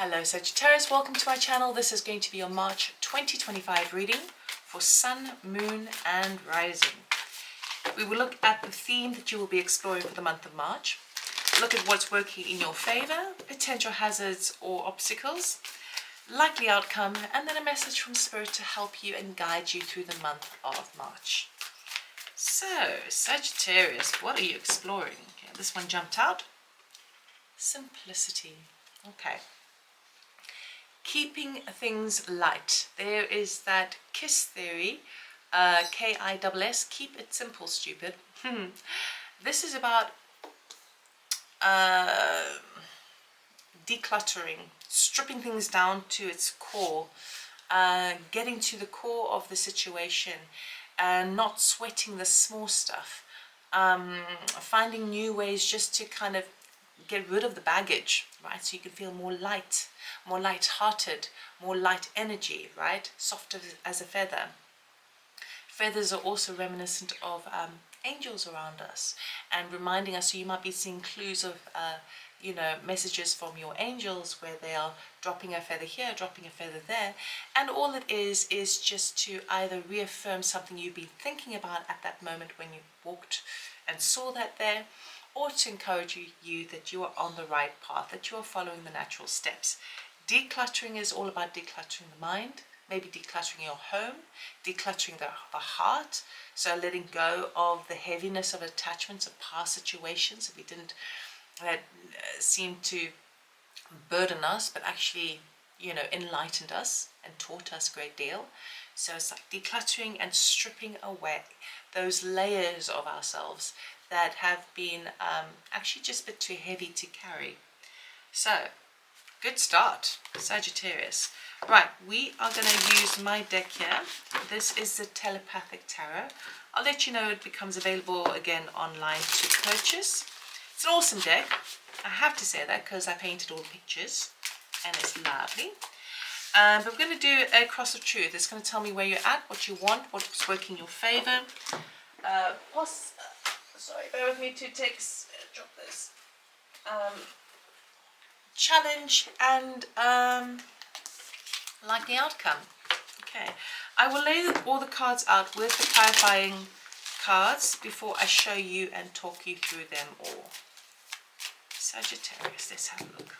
Hello Sagittarius, welcome to my channel. This is going to be your March 2025 reading for Sun, Moon and Rising. We will look at the theme that you will be exploring for the month of March, look at what's working in your favor, potential hazards or obstacles, likely outcome, and then a message from Spirit to help you and guide you through the month of March. So Sagittarius, what are you exploring? Okay, this one jumped out. Simplicity. Okay. Keeping things light. There is that KISS theory, K-I-S-S, keep it simple, stupid. This is about decluttering, stripping things down to its core, getting to the core of the situation and not sweating the small stuff, finding new ways just to kind of get rid of the baggage, right? So you can feel more light, more light-hearted, more light energy, right? Soft as a feather. Feathers are also reminiscent of angels around us and reminding us, so you might be seeing clues of, messages from your angels where they are dropping a feather here, dropping a feather there. And all it is just to either reaffirm something you've been thinking about at that moment when you walked and saw that there, or to encourage you that you are on the right path, that you are following the natural steps. Decluttering is all about decluttering the mind, maybe decluttering your home, decluttering the heart, so letting go of the heaviness of attachments of past situations that seem to burden us, but actually, enlightened us and taught us a great deal. So it's like decluttering and stripping away those layers of ourselves that have been actually just a bit too heavy to carry. So, good start, Sagittarius. Right, we are going to use my deck here. This is the Telepathic Tarot. I'll let you know it becomes available again online to purchase. It's an awesome deck. I have to say that because I painted all the pictures and it's lovely. But we're going to do a cross of truth. It's going to tell me where you're at, what you want, what's working in your favor. Sorry, bear with me, 2 ticks. Drop this. Challenge and likely outcome. Okay, I will lay all the cards out with the clarifying cards before I show you and talk you through them all. Sagittarius, let's have a look.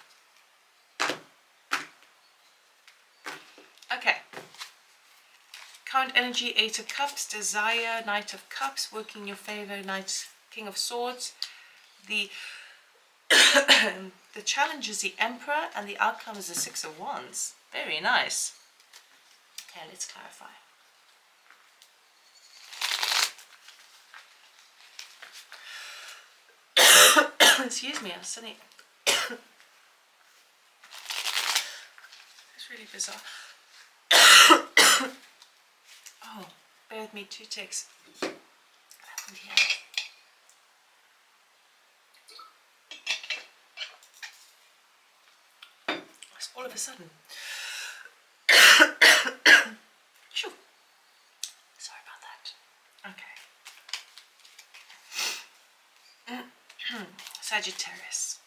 Okay. Current energy, 8 of Cups, desire, Knight of Cups, working in your favor, King of Swords. The the challenge is the Emperor and the outcome is the 6 of Wands. Very nice. Okay, let's clarify. Excuse me, I'm sitting. It's really bizarre. Oh, bear with me, 2 ticks. What happened here? It's all of a sudden. Shoo. Sorry about that. Okay. Sagittarius.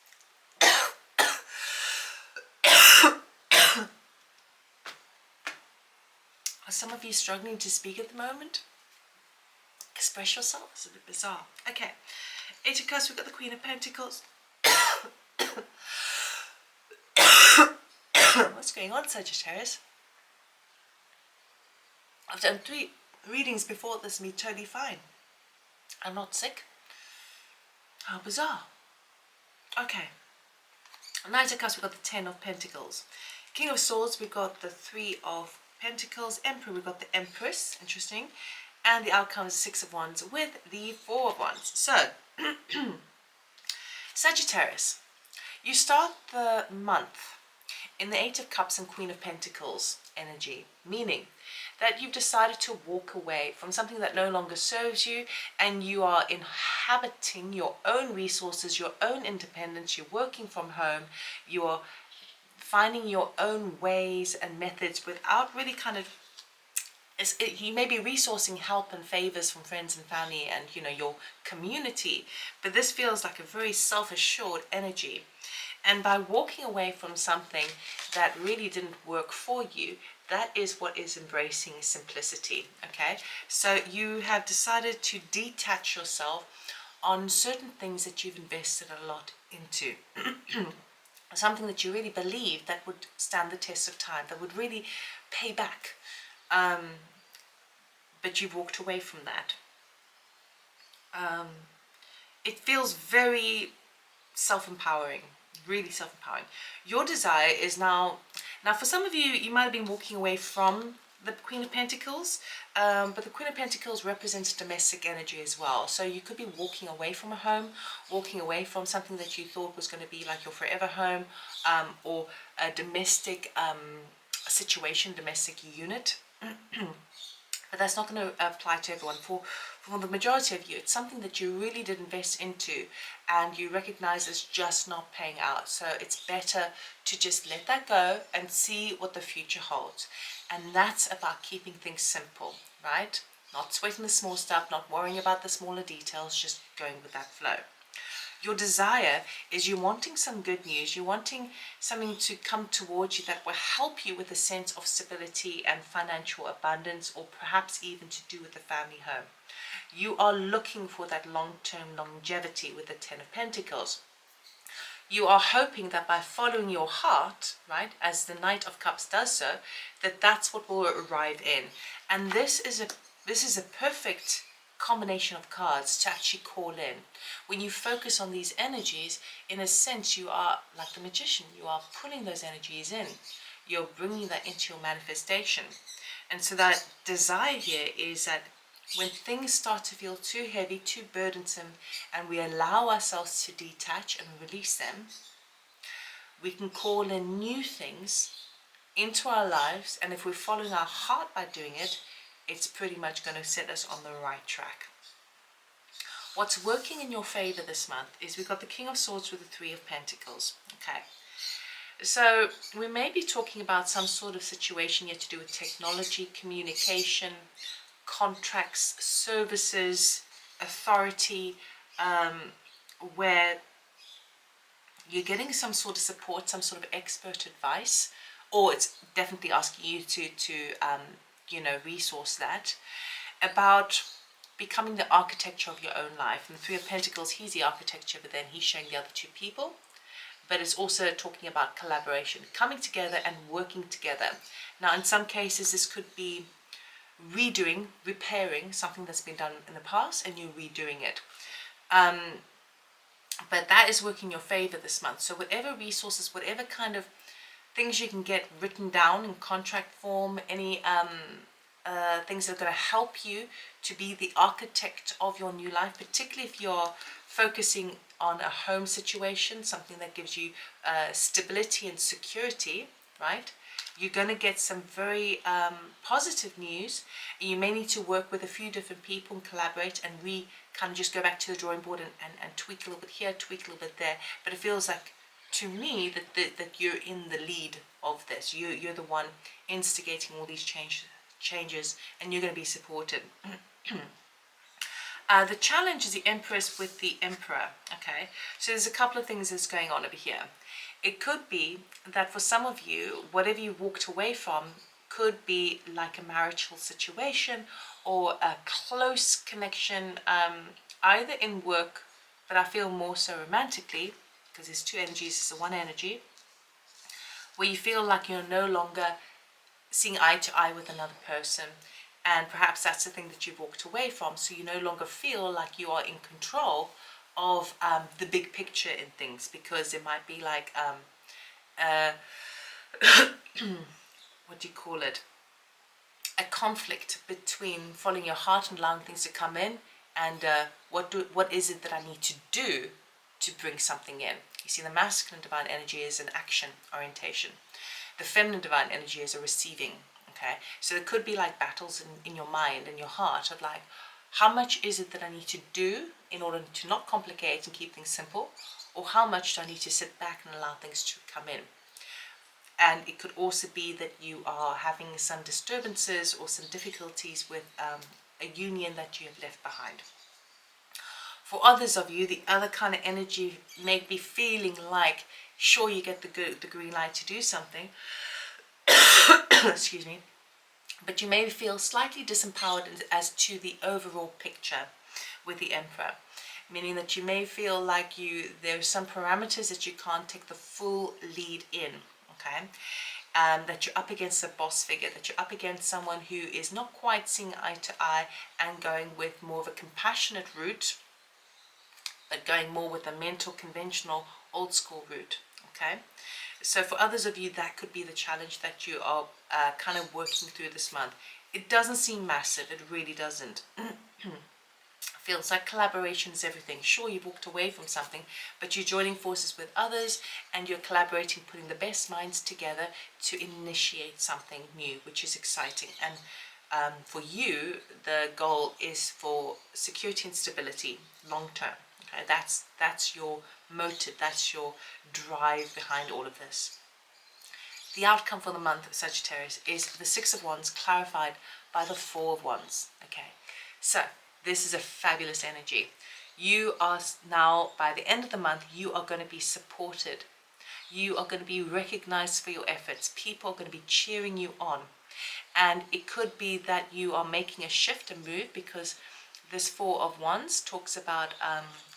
Are some of you struggling to speak at the moment? Express yourself. It's a bit bizarre. Okay. 8 of Cups, we've got the Queen of Pentacles. What's going on, Sagittarius? I've done 3 readings before this, me totally fine. I'm not sick. How bizarre. Okay. Knight of Cups, we've got the 10 of Pentacles. King of Swords, we've got the 3 of Pentacles. Emperor, we've got the Empress. Interesting. And the outcome is 6 of Wands with the 4 of Wands. So, Sagittarius, you start the month in the 8 of Cups and Queen of Pentacles energy, meaning that you've decided to walk away from something that no longer serves you and you are inhabiting your own resources, your own independence, you're working from home, you're finding your own ways and methods without really kind of, you may be resourcing help and favors from friends and family and your community, but this feels like a very self-assured energy. And by walking away from something that really didn't work for you, that is what is embracing simplicity, okay? So you have decided to detach yourself on certain things that you've invested a lot into. Something that you really believe that would stand the test of time, that would really pay back. But you've walked away from that. It feels very self-empowering, really self-empowering. Your desire is now for some of you, you might have been walking away from the Queen of Pentacles, but the Queen of Pentacles represents domestic energy as well. So you could be walking away from a home, walking away from something that you thought was going to be like your forever home, or a domestic situation, domestic unit. But that's not going to apply to everyone. For the majority of you, it's something that you really did invest into and you recognize is just not paying out. So it's better to just let that go and see what the future holds. And that's about keeping things simple, right? Not sweating the small stuff, not worrying about the smaller details, just going with that flow. Your desire is you're wanting some good news. You're wanting something to come towards you that will help you with a sense of stability and financial abundance, or perhaps even to do with the family home. You are looking for that long-term longevity with the Ten of Pentacles. You are hoping that by following your heart, right, as the Knight of Cups does so, that's what will arrive in. And this is a perfect combination of cards to actually call in. When you focus on these energies, in a sense, you are like the magician. You are pulling those energies in. You're bringing that into your manifestation. And so that desire here is that when things start to feel too heavy, too burdensome, and we allow ourselves to detach and release them, we can call in new things into our lives. And if we're following our heart by doing it, it's pretty much going to set us on the right track. What's working in your favor this month is we've got the King of Swords with the Three of Pentacles. Okay, so we may be talking about some sort of situation here to do with technology, communication, contracts, services, authority, where you're getting some sort of support, some sort of expert advice, or it's definitely asking you to resource that, about becoming the architecture of your own life. And the Three of Pentacles, he's the architecture, but then he's showing the other two people. But it's also talking about collaboration, coming together and working together. Now, in some cases, this could be redoing, repairing something that's been done in the past, and you're redoing it. But that is working in your favor this month. So whatever resources, whatever kind of things you can get written down in contract form, any things that are going to help you to be the architect of your new life, particularly if you're focusing on a home situation, something that gives you stability and security, right? You're going to get some very positive news. You may need to work with a few different people and collaborate, and we kind of just go back to the drawing board and tweak a little bit here, tweak a little bit there. But it feels like, to me, that you're in the lead of this. You're the one instigating all these changes, and you're going to be supported. The challenge is the Empress with the Emperor. Okay, so there's a couple of things that's going on over here. It could be that for some of you, whatever you walked away from could be like a marital situation or a close connection, either in work, but I feel more so romantically, because there's two energies, it's one energy, where you feel like you're no longer seeing eye to eye with another person, and perhaps that's the thing that you've walked away from, so you no longer feel like you are in control of the big picture in things, because there might be like what do you call it, a conflict between following your heart and allowing things to come in, and what is it that I need to do to bring something in. You see, the masculine divine energy is an action orientation. The feminine divine energy is a receiving. Okay, so there could be like battles in your mind and your heart of like, how much is it that I need to do in order to not complicate and keep things simple, or how much do I need to sit back and allow things to come in. And it could also be that you are having some disturbances or some difficulties with a union that you have left behind. For others of you, the other kind of energy may be feeling like, sure, you get the green light to do something, excuse me, but you may feel slightly disempowered as to the overall picture with the Emperor, meaning that you may feel like there are some parameters that you can't take the full lead in, okay? That you're up against a boss figure, that you're up against someone who is not quite seeing eye to eye and going with more of a compassionate route, but going more with a mental, conventional, old school route, okay? So for others of you, that could be the challenge that you are kind of working through this month. It doesn't seem massive, it really doesn't. Feels like collaboration is everything. Sure, you've walked away from something, but you're joining forces with others and you're collaborating, putting the best minds together to initiate something new, which is exciting. And for you, the goal is for security and stability long term. Okay, that's your motive, that's your drive behind all of this. The outcome for the month of Sagittarius is the Six of Wands clarified by the Four of Wands. Okay, so this is a fabulous energy. You are now, by the end of the month, you are going to be supported. You are going to be recognized for your efforts. People are going to be cheering you on. And it could be that you are making a shift, a move, because this Four of Wands talks about,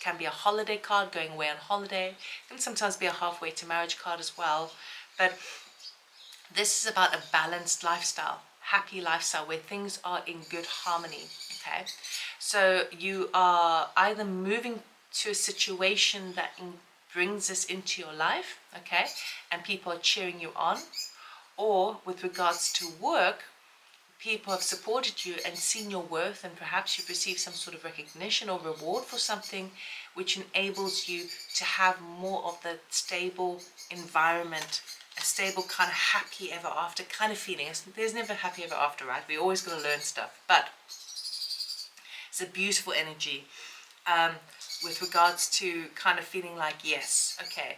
can be a holiday card, going away on holiday. It can sometimes be a halfway to marriage card as well. But this is about a balanced lifestyle, happy lifestyle, where things are in good harmony, okay? So you are either moving to a situation that brings this into your life, okay? And people are cheering you on. Or with regards to work, people have supported you and seen your worth, and perhaps you've received some sort of recognition or reward for something, which enables you to have more of the stable environment, a stable kind of happy ever after kind of feeling. There's never happy ever after, right? We're always going to learn stuff, but it's a beautiful energy with regards to kind of feeling like, yes, okay,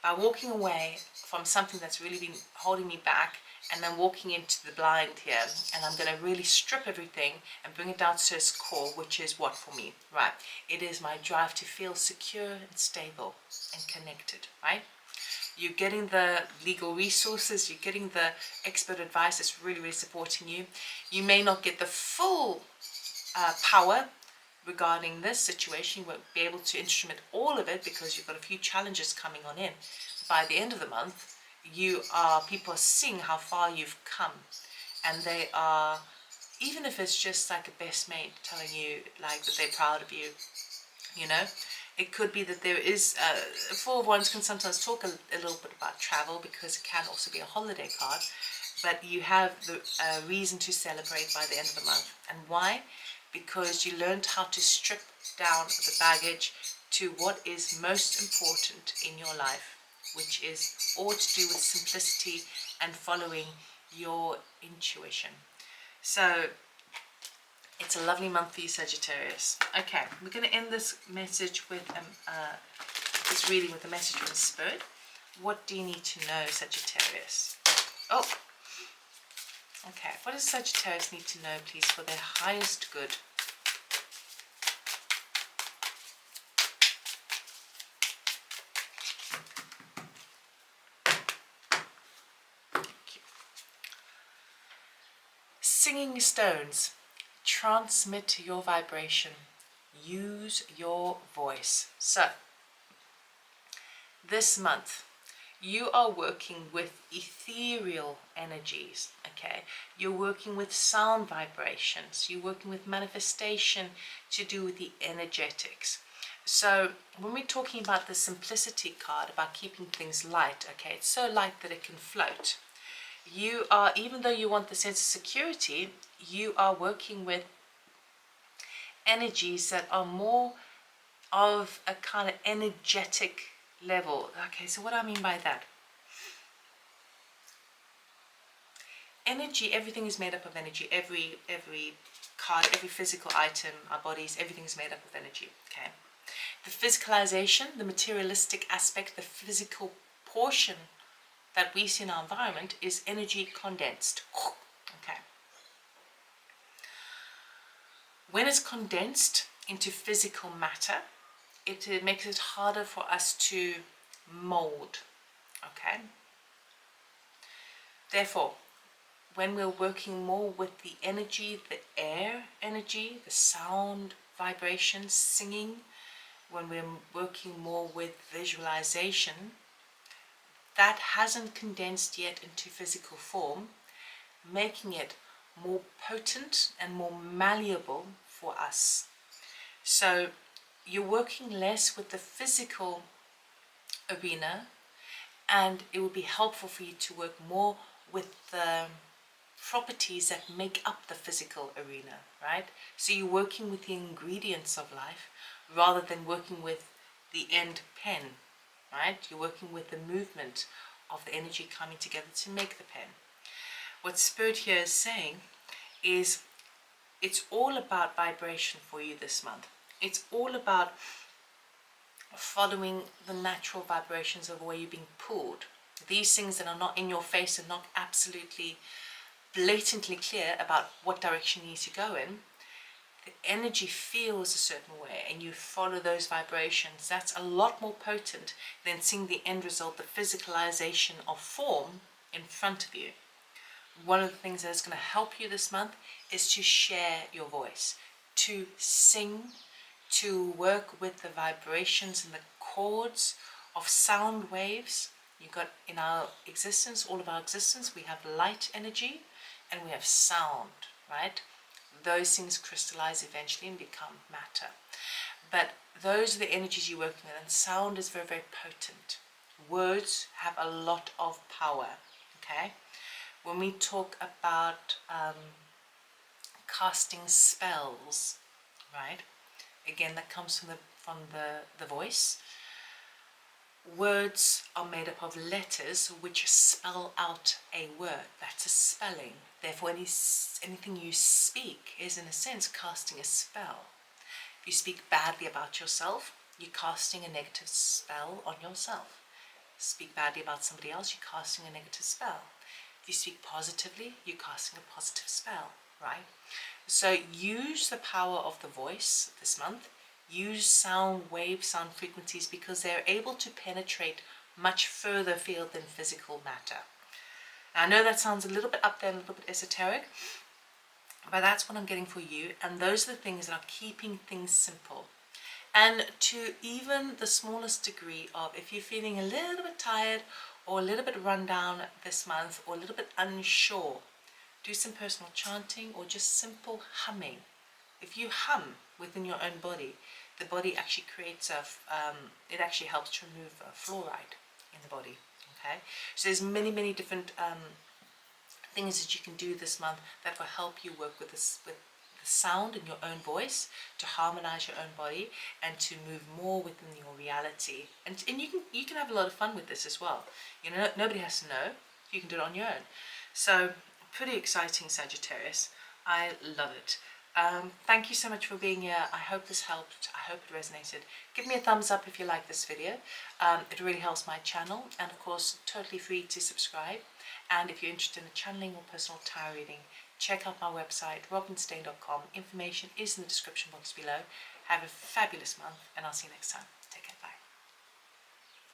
by walking away from something that's really been holding me back, and then walking into the blind here, and I'm going to really strip everything and bring it down to its core, which is what for me, right? It is my drive to feel secure and stable and connected, right? You're getting the legal resources, you're getting the expert advice that's really, really supporting you. You may not get the full power regarding this situation. You won't be able to instrument all of it because you've got a few challenges coming on in. By the end of the month, people are seeing how far you've come, and they are, even if it's just like a best mate telling you like that they're proud of you, you know. It could be that there is Four of Wands can sometimes talk a little bit about travel, because it can also be a holiday card, but you have the reason to celebrate by the end of the month. And why? Because you learned how to strip down the baggage to what is most important in your life, which is all to do with simplicity and following your intuition. So it's a lovely month for you, Sagittarius. Okay, we're going to end this message with this reading with a message from Spirit. What do you need to know, Sagittarius? Oh, okay. What does Sagittarius need to know, please, for their highest good? Singing stones, transmit your vibration, use your voice. So this month you are working with ethereal energies, okay? You're working with sound vibrations, you're working with manifestation to do with the energetics. So when we're talking about the simplicity card, about keeping things light, okay, it's so light that it can float. You are, even though you want the sense of security, you are working with energies that are more of a kind of energetic level. Okay, so what do I mean by that? Energy, everything is made up of energy. Every card, every physical item, our bodies, everything is made up of energy, okay? The physicalization, the materialistic aspect, the physical portion that we see in our environment is energy condensed. Okay. When it's condensed into physical matter, it makes it harder for us to mold. Okay? Therefore, when we're working more with the energy, the air energy, the sound, vibrations, singing, when we're working more with visualization, that hasn't condensed yet into physical form, making it more potent and more malleable for us. So you're working less with the physical arena, and it will be helpful for you to work more with the properties that make up the physical arena, right? So you're working with the ingredients of life rather than working with the end pen, right? You're working with the movement of the energy coming together to make the pen. What Spirit here is saying is it's all about vibration for you this month. It's all about following the natural vibrations of where you're being pulled. These things that are not in your face and not absolutely blatantly clear about what direction you need to go in, the energy feels a certain way and you follow those vibrations. That's a lot more potent than seeing the end result, the physicalization of form in front of you. One of the things that is going to help you this month is to share your voice, to sing, to work with the vibrations and the chords of sound waves. You've got in our existence, all of our existence, we have light energy and we have sound, right? Those things crystallize eventually and become matter. But those are the energies you're working with, and sound is very, very potent. Words have a lot of power, okay? When we talk about casting spells, right? Again, that comes from the voice. Words are made up of letters which spell out a word. That's a spelling. Therefore, anything you speak is, in a sense, casting a spell. If you speak badly about yourself, you're casting a negative spell on yourself. Speak badly about somebody else, you're casting a negative spell. If you speak positively, you're casting a positive spell, right? So use the power of the voice this month. Use sound waves, sound frequencies, because they're able to penetrate much further field than physical matter. Now, I know that sounds a little bit up there, a little bit esoteric, but that's what I'm getting for you. And those are the things that are keeping things simple. And to even the smallest degree of, if you're feeling a little bit tired or a little bit run down this month or a little bit unsure, do some personal chanting or just simple humming. If you hum within your own body, the body actually creates it actually helps to remove fluoride in the body, okay? So there's many different things that you can do this month that will help you work with the sound in your own voice, to harmonize your own body and to move more within your reality. And you can have a lot of fun with this as well. You know, nobody has to know. You can do it on your own. So pretty exciting, Sagittarius. I love it. Thank you so much for being here. I hope this helped. I hope it resonated. Give me a thumbs up if you like this video. It really helps my channel, and of course totally free to subscribe. And if you're interested in channeling or personal tarot reading, check out my website robynstain.com. Information is in the description box below. Have a fabulous month, and I'll see you next time. Take care. Bye.